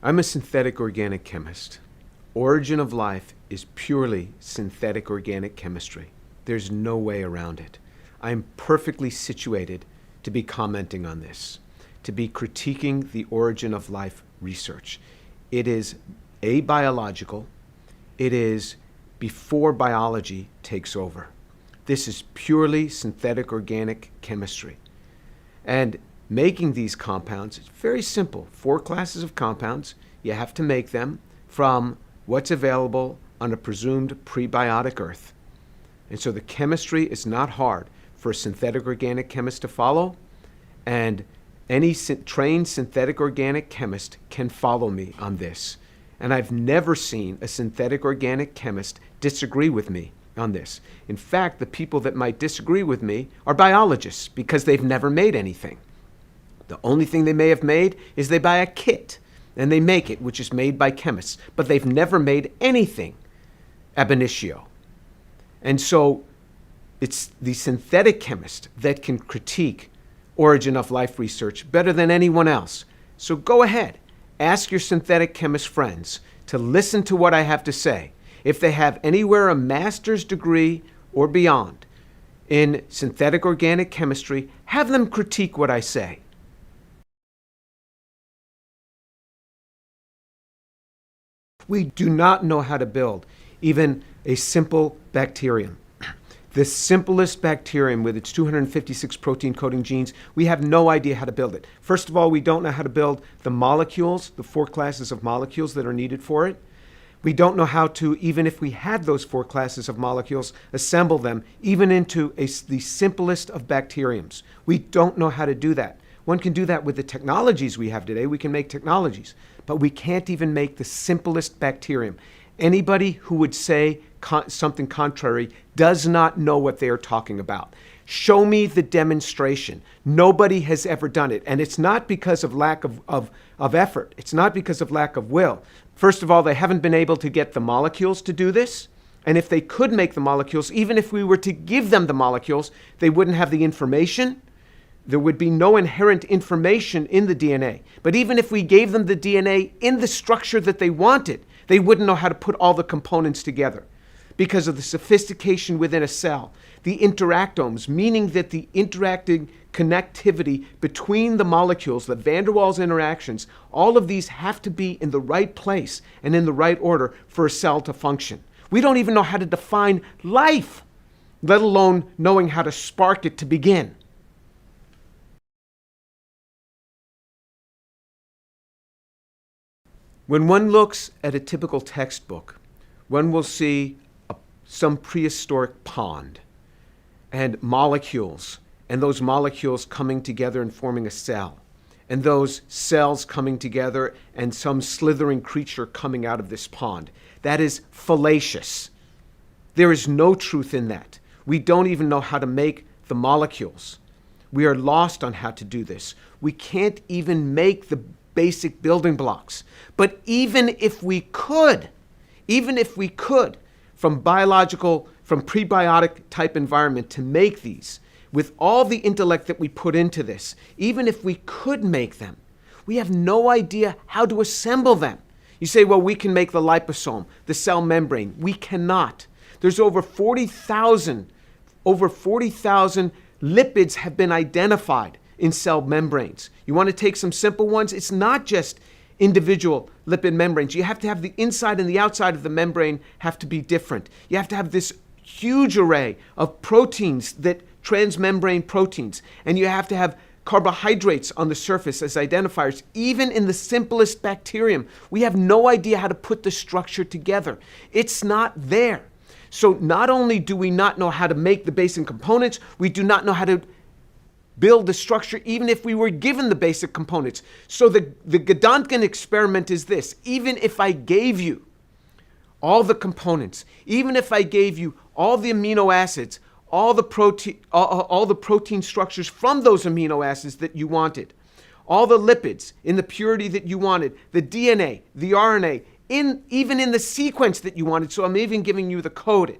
I'm a synthetic organic chemist. Origin of life is purely synthetic organic chemistry. There's no way around it. I am perfectly situated to be commenting on this, to be critiquing the origin of life research. It is abiological. It is before biology takes over. This is purely synthetic organic chemistry. And making these compounds is very simple. 4 classes of compounds. You have to make them from what's available on a presumed prebiotic earth. And so the chemistry is not hard for a synthetic organic chemist to follow, and any trained synthetic organic chemist can follow me on this. And I've never seen a synthetic organic chemist disagree with me on this. In fact, the people that might disagree with me are biologists because they've never made anything. The only thing they may have made is they buy a kit and they make it, which is made by chemists, but they've never made anything ab initio. And so it's the synthetic chemist that can critique origin of life research better than anyone else. So go ahead, ask your synthetic chemist friends to listen to what I have to say. If they have anywhere a master's degree or beyond in synthetic organic chemistry, have them critique what I say. We do not know how to build even a simple bacterium. The simplest bacterium with its 256 protein coding genes, we have no idea how to build it. First of all, we don't know how to build the molecules, the 4 classes of molecules that are needed for it. We don't know how to, even if we had those 4 classes of molecules, assemble them even into the simplest of bacteriums. We don't know how to do that. One can do that with the technologies we have today. We can make technologies, but we can't even make the simplest bacterium. Anybody who would say something contrary does not know what they are talking about. Show me the demonstration. Nobody has ever done it. And it's not because of lack of effort. It's not because of lack of will. First of all, they haven't been able to get the molecules to do this. And if they could make the molecules, even if we were to give them the molecules, they wouldn't have the information. There would be no inherent information in the DNA. But even if we gave them the DNA in the structure that they wanted, they wouldn't know how to put all the components together because of the sophistication within a cell. The interactomes, meaning that the interacting connectivity between the molecules, the van der Waals interactions, all of these have to be in the right place and in the right order for a cell to function. We don't even know how to define life, let alone knowing how to spark it to begin. When one looks at a typical textbook, one will see some prehistoric pond and molecules, and those molecules coming together and forming a cell, and those cells coming together and some slithering creature coming out of this pond. That is fallacious. There is no truth in that. We don't even know how to make the molecules. We are lost on how to do this. We can't even make the basic building blocks. But even if we could, from prebiotic type environment to make these, with all the intellect that we put into this, even if we could make them, we have no idea how to assemble them. You say, well, we can make the liposome, the cell membrane. We cannot. There's over 40,000 lipids have been identified in cell membranes. You want to take some simple ones? It's not just individual lipid membranes. You have to have the inside and the outside of the membrane have to be different. You have to have this huge array of proteins, that transmembrane proteins, and you have to have carbohydrates on the surface as identifiers. Even in the simplest bacterium, we have no idea how to put the structure together. It's not there. So not only do we not know how to make the basic components, we do not know how to build the structure even if we were given the basic components. So the Gedanken experiment is this: even if I gave you all the components, even if I gave you all the amino acids, all the protein structures from those amino acids that you wanted, all the lipids in the purity that you wanted, the DNA, the RNA, even in the sequence that you wanted, so I'm even giving you the code.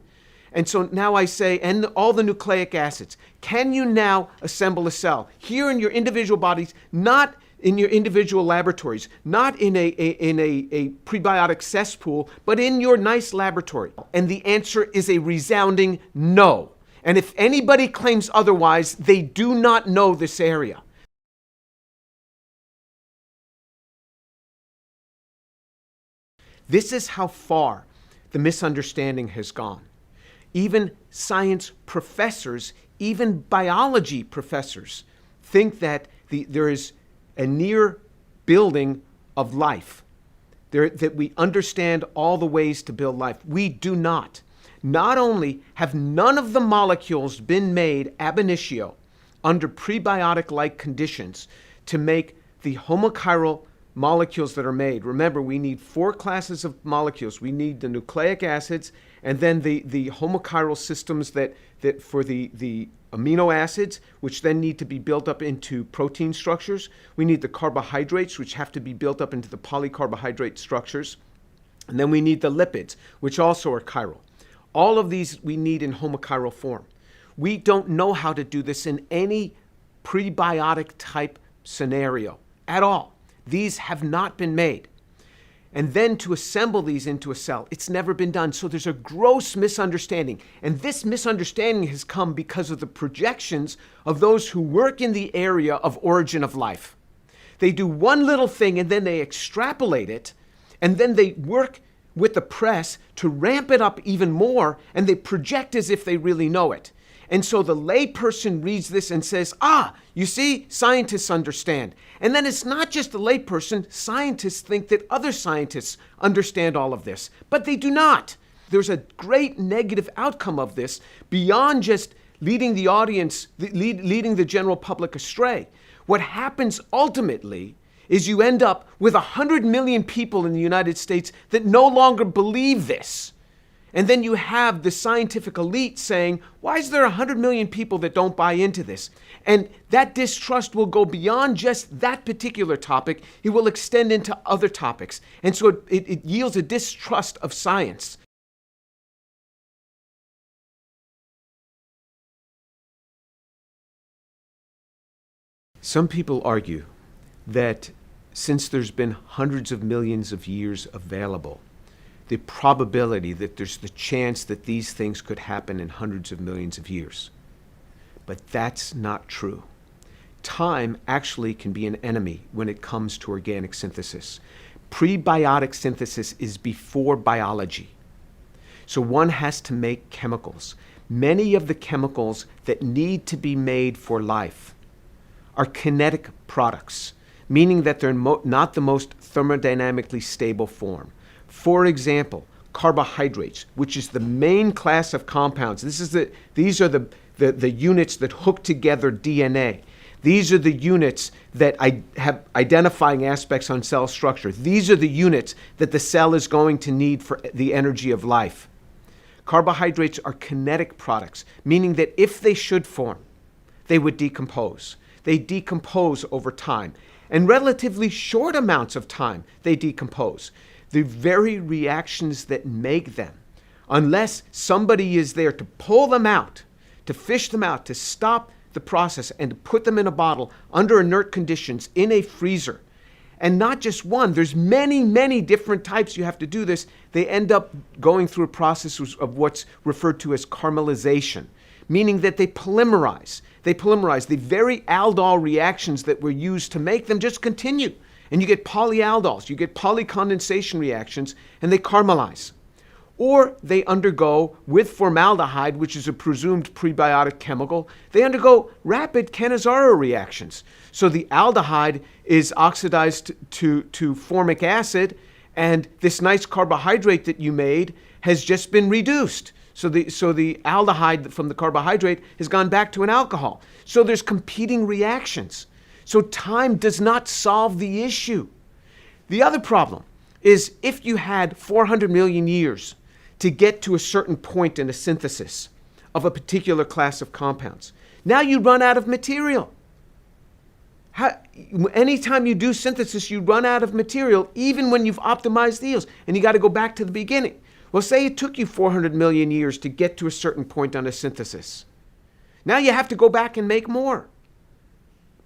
And so now I say, and all the nucleic acids, can you now assemble a cell here in your individual bodies, not in your individual laboratories, not in a prebiotic cesspool, but in your nice laboratory? And the answer is a resounding no. And if anybody claims otherwise, they do not know this area. This is how far the misunderstanding has gone. Even science professors, even biology professors, think that there is a near building of life, that we understand all the ways to build life. We do not. Not only have none of the molecules been made ab initio under prebiotic-like conditions to make the homochiral molecules that are made. Remember, we need 4 classes of molecules. We need the nucleic acids, and then the homochiral systems that for the amino acids, which then need to be built up into protein structures. We need the carbohydrates, which have to be built up into the polycarbohydrate structures. And then we need the lipids, which also are chiral. All of these we need in homochiral form. We don't know how to do this in any prebiotic type scenario at all. These have not been made. And then to assemble these into a cell, it's never been done. So there's a gross misunderstanding. And this misunderstanding has come because of the projections of those who work in the area of origin of life. They do one little thing and then they extrapolate it, and then they work with the press to ramp it up even more, and they project as if they really know it. And so the layperson reads this and says, you see, scientists understand. And then it's not just the layperson. Scientists think that other scientists understand all of this, but they do not. There's a great negative outcome of this beyond just leading the audience, leading the general public astray. What happens ultimately is you end up with 100 million people in the United States that no longer believe this. And then you have the scientific elite saying, why is there 100 million people that don't buy into this? And that distrust will go beyond just that particular topic. It will extend into other topics. And so it yields a distrust of science. Some people argue that since there's been hundreds of millions of years available, the probability that there's the chance that these things could happen in hundreds of millions of years. But that's not true. Time actually can be an enemy when it comes to organic synthesis. Prebiotic synthesis is before biology. So one has to make chemicals. Many of the chemicals that need to be made for life are kinetic products, meaning that they're not the most thermodynamically stable form. For example, carbohydrates, which is the main class of compounds. These are the units that hook together DNA. These are the units that have identifying aspects on cell structure. These are the units that the cell is going to need for the energy of life. Carbohydrates are kinetic products, meaning that if they should form, they would decompose. They decompose over time. In relatively short amounts of time, they decompose. The very reactions that make them, unless somebody is there to pull them out, to fish them out, to stop the process and to put them in a bottle under inert conditions in a freezer, and not just one, there's many, many different types you have to do this, they end up going through a process of what's referred to as caramelization, meaning that they polymerize. They polymerize. The very aldol reactions that were used to make them just continue. And you get polyaldols, you get polycondensation reactions, and they caramelize. Or they undergo, with formaldehyde, which is a presumed prebiotic chemical, they undergo rapid Cannizzaro reactions. So the aldehyde is oxidized to formic acid, and this nice carbohydrate that you made has just been reduced. So the aldehyde from the carbohydrate has gone back to an alcohol. So there's competing reactions. So time does not solve the issue. The other problem is if you had 400 million years to get to a certain point in a synthesis of a particular class of compounds, now you run out of material. Anytime you do synthesis, you run out of material, even when you've optimized the yields, and you got to go back to the beginning. Well, say it took you 400 million years to get to a certain point on a synthesis. Now you have to go back and make more.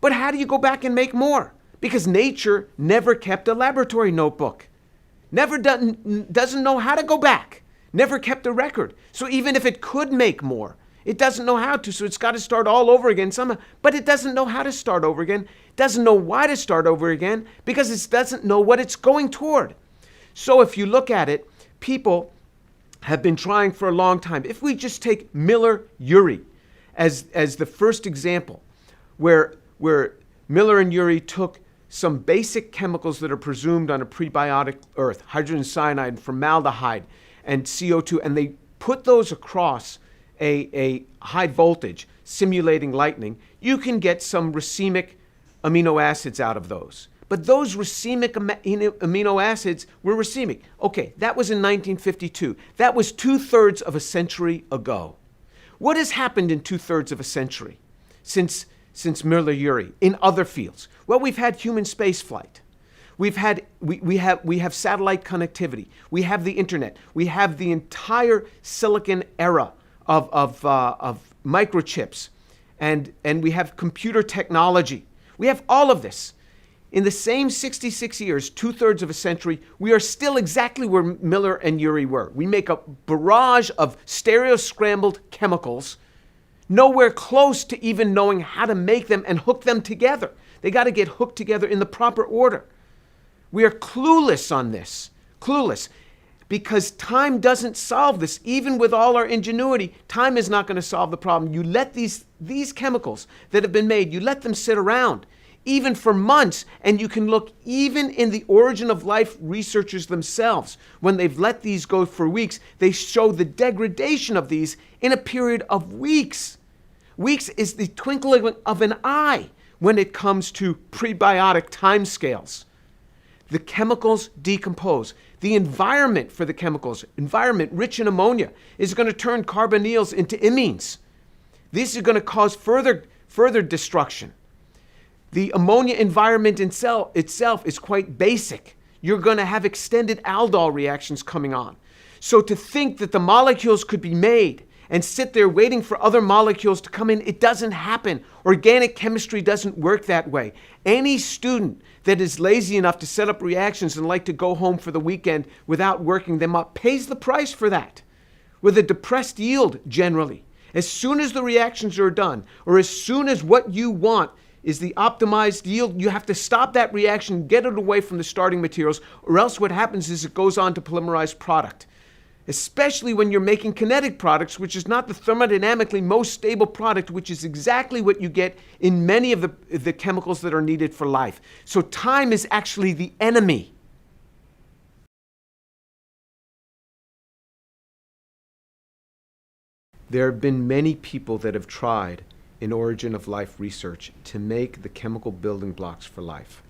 But how do you go back and make more? because nature never kept a laboratory notebook. Doesn't know how to go back. Never kept a record. So even if it could make more, it doesn't know how to, so it's got to start all over again somehow. But it doesn't know how to start over again, doesn't know why to start over again, because it doesn't know what it's going toward. So if you look at it, people have been trying for a long time. If we just take Miller-Urey as the first example, where Miller and Urey took some basic chemicals that are presumed on a prebiotic earth, hydrogen cyanide, formaldehyde, and CO2, and they put those across a high voltage, simulating lightning, you can get some racemic amino acids out of those. But those racemic amino acids were racemic. Okay, that was in 1952. That was 2/3 of a century ago. What has happened in 2/3 of a century since Miller-Urey in other fields? Well, we've had human space flight. We have satellite connectivity. We have the internet. We have the entire silicon era of microchips, and we have computer technology. We have all of this. In the same 66 years, 2/3 of a century, we are still exactly where Miller and Urey were. We make a barrage of stereo-scrambled chemicals, nowhere close to even knowing how to make them and hook them together. They got to get hooked together in the proper order. We are clueless on this, clueless, because time doesn't solve this. Even with all our ingenuity, time is not going to solve the problem. You let these chemicals that have been made, you let them sit around, even for months, and you can look even in the origin of life researchers themselves. When they've let these go for weeks, they show the degradation of these in a period of weeks. Weeks is the twinkling of an eye when it comes to prebiotic timescales. The chemicals decompose. The environment for the chemicals, environment rich in ammonia, is going to turn carbonyls into imines. These are going to cause further destruction. The ammonia environment itself is quite basic. You're going to have extended aldol reactions coming on. So to think that the molecules could be made and sit there waiting for other molecules to come in, it doesn't happen. Organic chemistry doesn't work that way. Any student that is lazy enough to set up reactions and like to go home for the weekend without working them up pays the price for that, with a depressed yield generally. As soon as the reactions are done, or as soon as what you want is the optimized yield, you have to stop that reaction, get it away from the starting materials, or else what happens is it goes on to polymerized product. Especially when you're making kinetic products, which is not the thermodynamically most stable product, which is exactly what you get in many of the chemicals that are needed for life. So time is actually the enemy. There have been many people that have tried in origin of life research to make the chemical building blocks for life.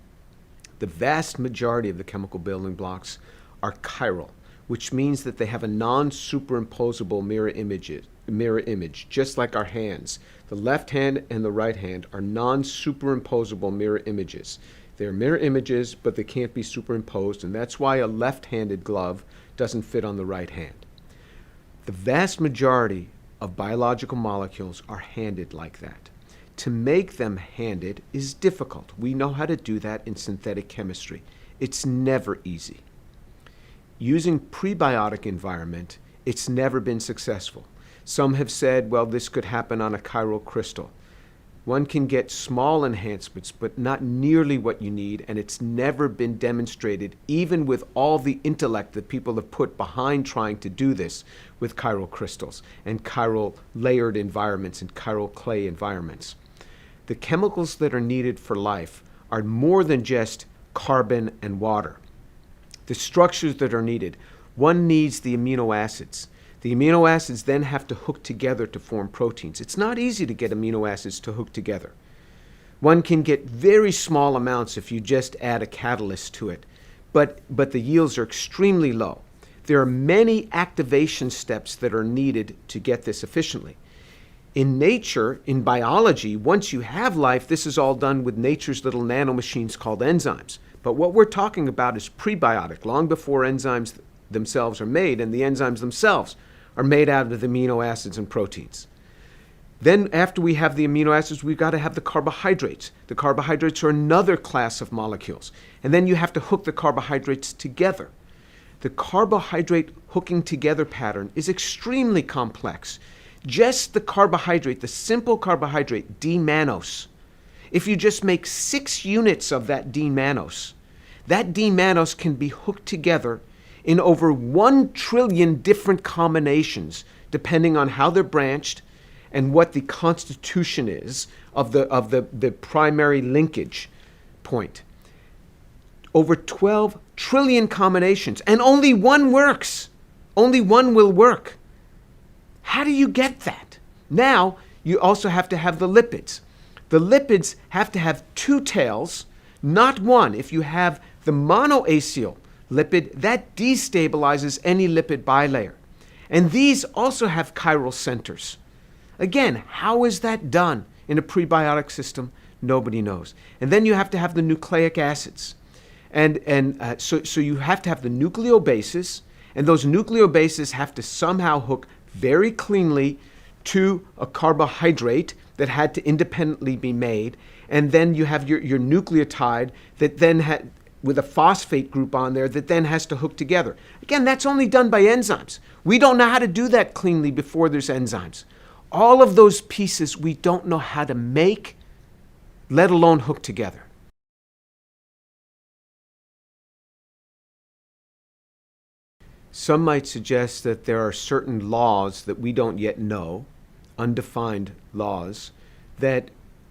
The vast majority of the chemical building blocks are chiral, which means that they have a non-superimposable mirror image, just like our hands. The left hand and the right hand are non-superimposable mirror images. They're mirror images, but they can't be superimposed, and that's why a left-handed glove doesn't fit on the right hand. The vast majority of biological molecules are handed like that. To make them handed is difficult. We know how to do that in synthetic chemistry. It's never easy. Using prebiotic environment, it's never been successful. Some have said, well, this could happen on a chiral crystal. One can get small enhancements, but not nearly what you need, and it's never been demonstrated, even with all the intellect that people have put behind trying to do this with chiral crystals and chiral layered environments and chiral clay environments. The chemicals that are needed for life are more than just carbon and water. The structures that are needed, one needs the amino acids. The amino acids then have to hook together to form proteins. It's not easy to get amino acids to hook together. One can get very small amounts if you just add a catalyst to it, but the yields are extremely low. There are many activation steps that are needed to get this efficiently. In nature, in biology, once you have life, this is all done with nature's little nanomachines called enzymes. But what we're talking about is prebiotic, long before enzymes themselves are made, and the enzymes themselves are made out of the amino acids and proteins. Then after we have the amino acids, we've got to have the carbohydrates. The carbohydrates are another class of molecules. And then you have to hook the carbohydrates together. The carbohydrate hooking together pattern is extremely complex. Just the carbohydrate, the simple carbohydrate, D-mannose, if you just make 6 units of that D-mannose, that D-mannose can be hooked together in over 1 trillion different combinations, depending on how they're branched and what the constitution is of the primary linkage point. Over 12 trillion combinations, and only one works. Only one will work. How do you get that? Now, you also have to have the lipids. The lipids have to have 2 tails, not one. If you have the monoacyl lipid, that destabilizes any lipid bilayer. And these also have chiral centers. Again, how is that done in a prebiotic system? Nobody knows. And then you have to have the nucleic acids. So you have to have the nucleobases, and those nucleobases have to somehow hook very cleanly to a carbohydrate that had to independently be made. And then you have your nucleotide that then with a phosphate group on there that then has to hook together. Again, that's only done by enzymes. We don't know how to do that cleanly before there's enzymes. All of those pieces we don't know how to make, let alone hook together. Some might suggest that there are certain laws that we don't yet know, undefined laws, that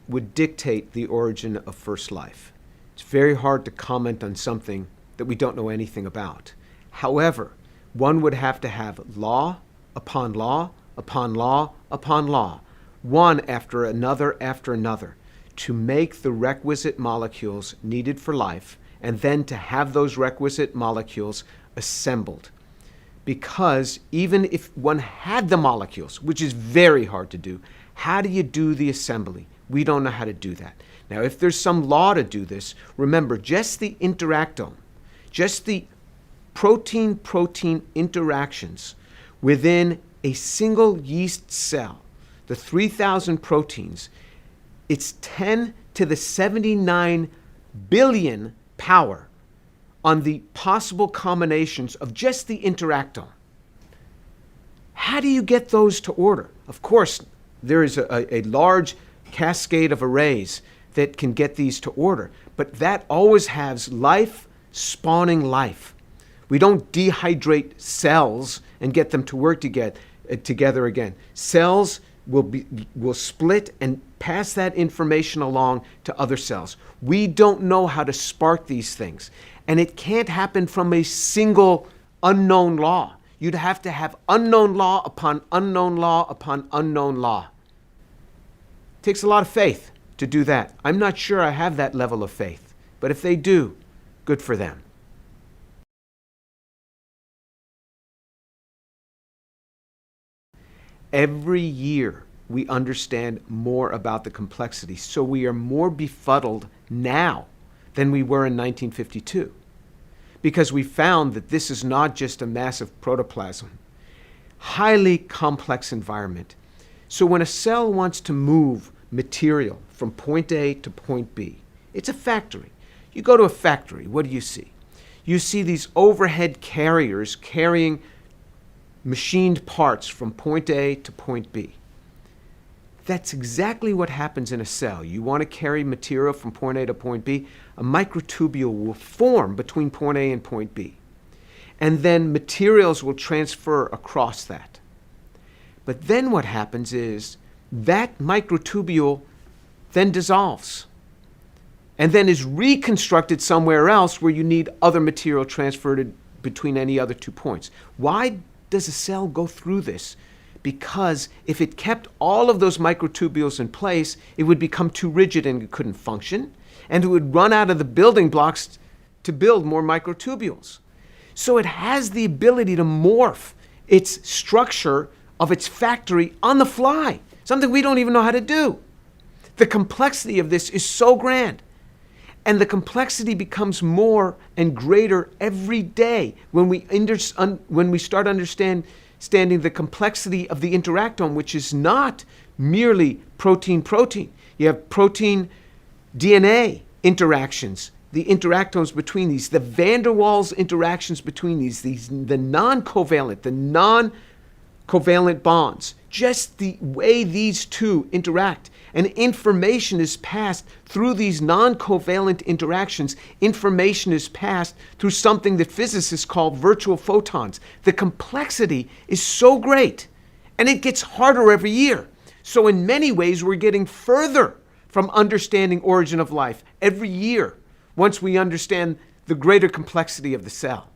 would dictate the origin of first life. It's very hard to comment on something that we don't know anything about. However, one would have to have law upon law upon law upon law, one after another, to make the requisite molecules needed for life, and then to have those requisite molecules assembled. Because even if one had the molecules, which is very hard to do, how do you do the assembly? We don't know how to do that. Now, if there's some law to do this, remember, just the interactome, just the protein-protein interactions within a single yeast cell, the 3,000 proteins, it's 10 to the 79 billion power on the possible combinations of just the interactome. How do you get those to order? Of course, there is a large cascade of arrays that can get these to order, but that always has life spawning life. We don't dehydrate cells and get them to work together again. Cells will split and pass that information along to other cells. We don't know how to spark these things. And it can't happen from a single unknown law. You'd have to have unknown law upon unknown law upon unknown law. It takes a lot of faith to do that. I'm not sure I have that level of faith, but if they do, good for them. Every year we understand more about the complexity, so we are more befuddled now than we were in 1952, because we found that this is not just a massive protoplasm, highly complex environment. So when a cell wants to move material from point A to point B, it's a factory. You go to a factory, what do you see? You see these overhead carriers carrying machined parts from point A to point B. That's exactly what happens in a cell. You want to carry material from point A to point B, a microtubule will form between point A and point B. And then materials will transfer across that. But then what happens is that microtubule then dissolves and then is reconstructed somewhere else where you need other material transferred between any other 2 points. Why does a cell go through this? Because if it kept all of those microtubules in place, it would become too rigid and it couldn't function, and it would run out of the building blocks to build more microtubules. So it has the ability to morph its structure of its factory on the fly, something we don't even know how to do. The complexity of this is so grand. And the complexity becomes more and greater every day when we start understanding the complexity of the interactome, which is not merely protein-protein. You have protein-DNA interactions, the interactomes between these, the van der Waals interactions between these, the non-covalent bonds, just the way these two interact. And information is passed through these non-covalent interactions. Information is passed through something that physicists call virtual photons. The complexity is so great, and it gets harder every year. So in many ways, we're getting further from understanding origin of life every year once we understand the greater complexity of the cell.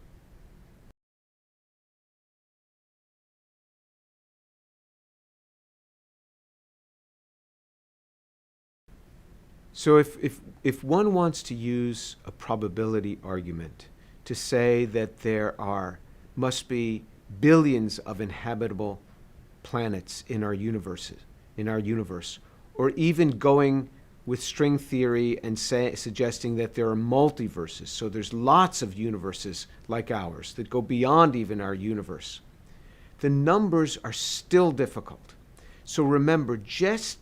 So if one wants to use a probability argument to say that there must be billions of inhabitable planets in our universe, or even going with string theory and suggesting that there are multiverses, so there's lots of universes like ours that go beyond even our universe, the numbers are still difficult. So remember, just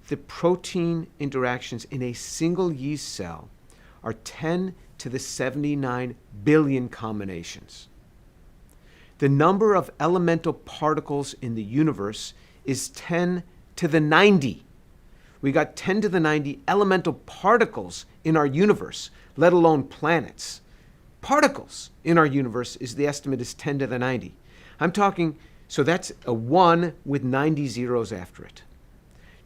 the protein interactions in a single yeast cell are 10 to the 79 billion combinations. The number of elemental particles in the universe is 10 to the 90. We got 10 to the 90 elemental particles in our universe, let alone planets. Particles in our universe the estimate is 10 to the 90. I'm talking, so that's a 1 with 90 zeros after it.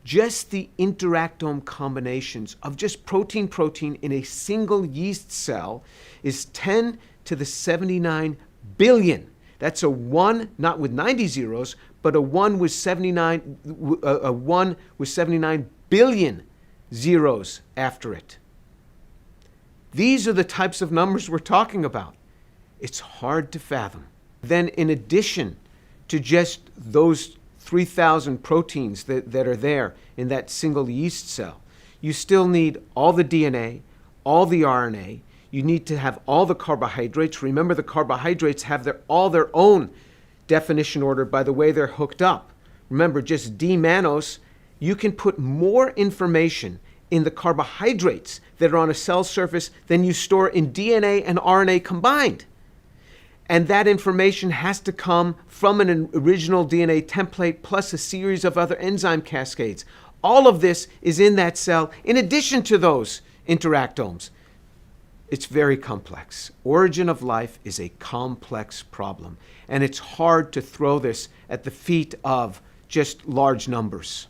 Just the interactome combinations of just protein-protein in a single yeast cell is 10 to the 79 billion. That's a 1, not with 90 zeros, but a 1 with 79 billion zeros after it. These are the types of numbers we're talking about. It's hard to fathom. Then in addition to just those 3,000 proteins that are there in that single yeast cell, you still need all the DNA, all the RNA. You need to have all the carbohydrates. Remember, the carbohydrates have all their own definition order by the way they're hooked up. Remember, just D-mannose, you can put more information in the carbohydrates that are on a cell surface than you store in DNA and RNA combined. And that information has to come from an original DNA template plus a series of other enzyme cascades. All of this is in that cell in addition to those interactomes. It's very complex. Origin of life is a complex problem, and it's hard to throw this at the feet of just large numbers.